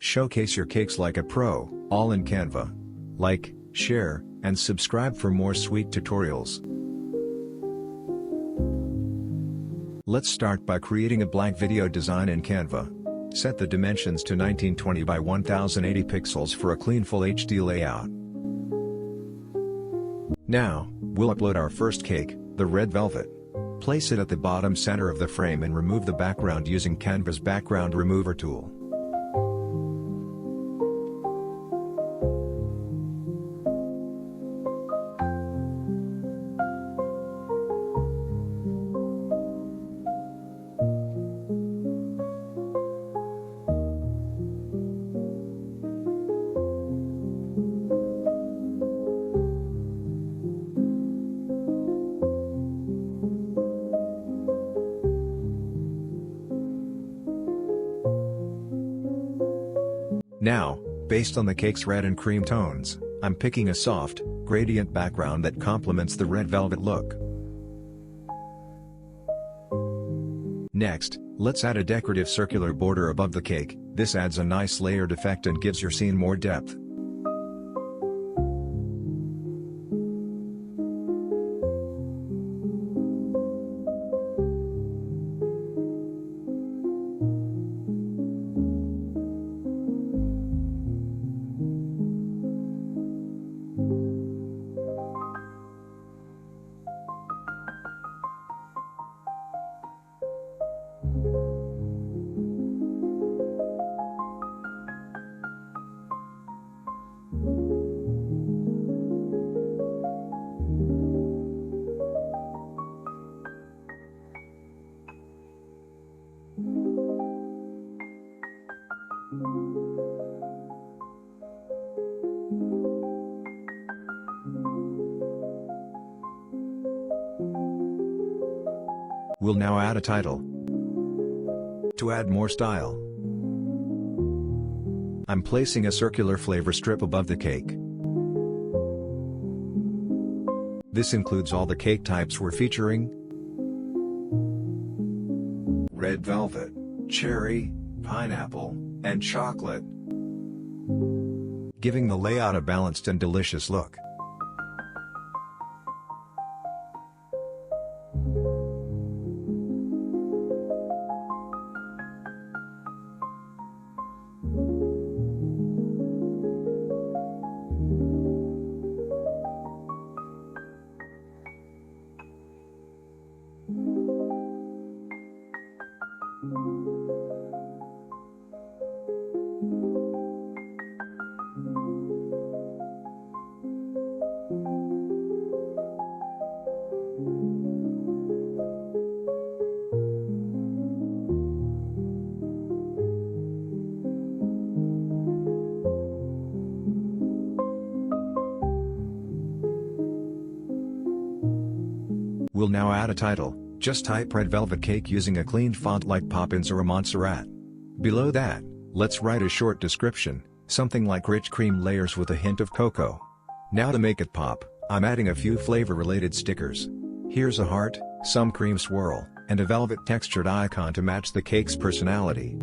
Showcase your cakes like a pro, all in Canva. Like, share, and subscribe for more sweet tutorials. Let's start by creating a blank video design in Canva. Set the dimensions to 1920 by 1080 pixels for a clean Full HD layout. Now, we'll upload our first cake, the red velvet. Place it at the bottom center of the frame and remove the background using Canva's background remover tool. Now, based on the cake's red and cream tones, I'm picking a soft, gradient background that complements the red velvet look. Next, let's add a decorative circular border above the cake. This adds a nice layered effect and gives your scene more depth. We'll now add a title. To add more style, I'm placing a circular flavor strip above the cake. This includes all the cake types we're featuring: red velvet, cherry, pineapple, and chocolate, giving the layout a balanced and delicious look. We'll now add a title. Just type red velvet cake using a clean font like Poppins or Montserrat. Below that, let's write a short description, something like rich cream layers with a hint of cocoa. Now to make it pop, I'm adding a few flavor-related stickers. Here's a heart, some cream swirl, and a velvet textured icon to match the cake's personality.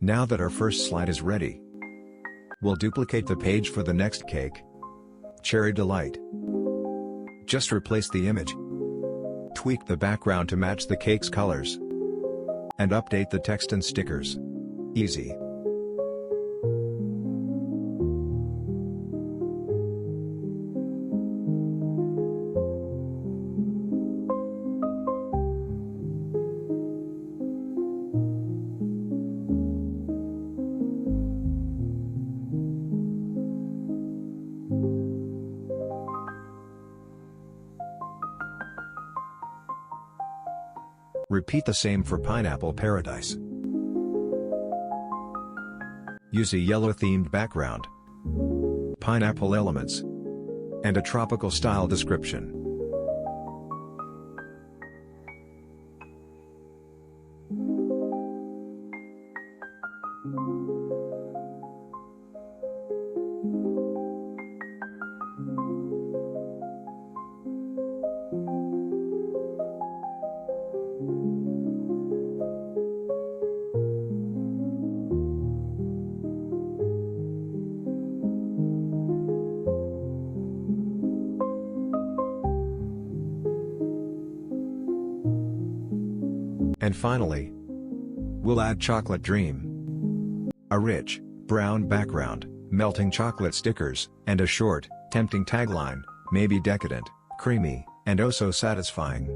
Now that our first slide is ready, we'll duplicate the page for the next cake. Cherry Delight. Just replace the image, tweak the background to match the cake's colors, and update the text and stickers. Easy. Repeat the same for Pineapple Paradise. Use a yellow-themed background, pineapple elements, and a tropical style description. And finally, we'll add Chocolate Dream. A rich, brown background, melting chocolate stickers, and a short, tempting tagline, maybe decadent, creamy, and oh so satisfying.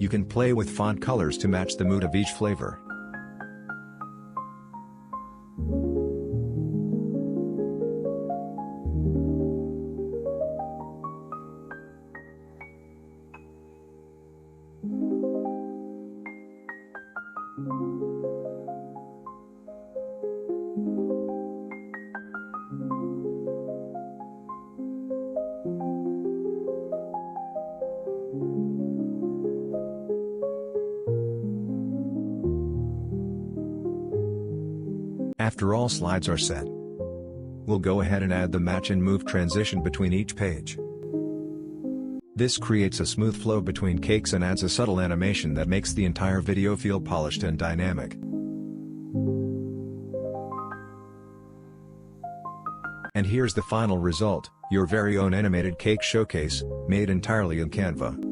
You can play with font colors to match the mood of each flavor. After all slides are set, we'll go ahead and add the match and move transition between each page. This creates a smooth flow between cakes and adds a subtle animation that makes the entire video feel polished and dynamic. And here's the final result, your very own animated cake showcase, made entirely in Canva.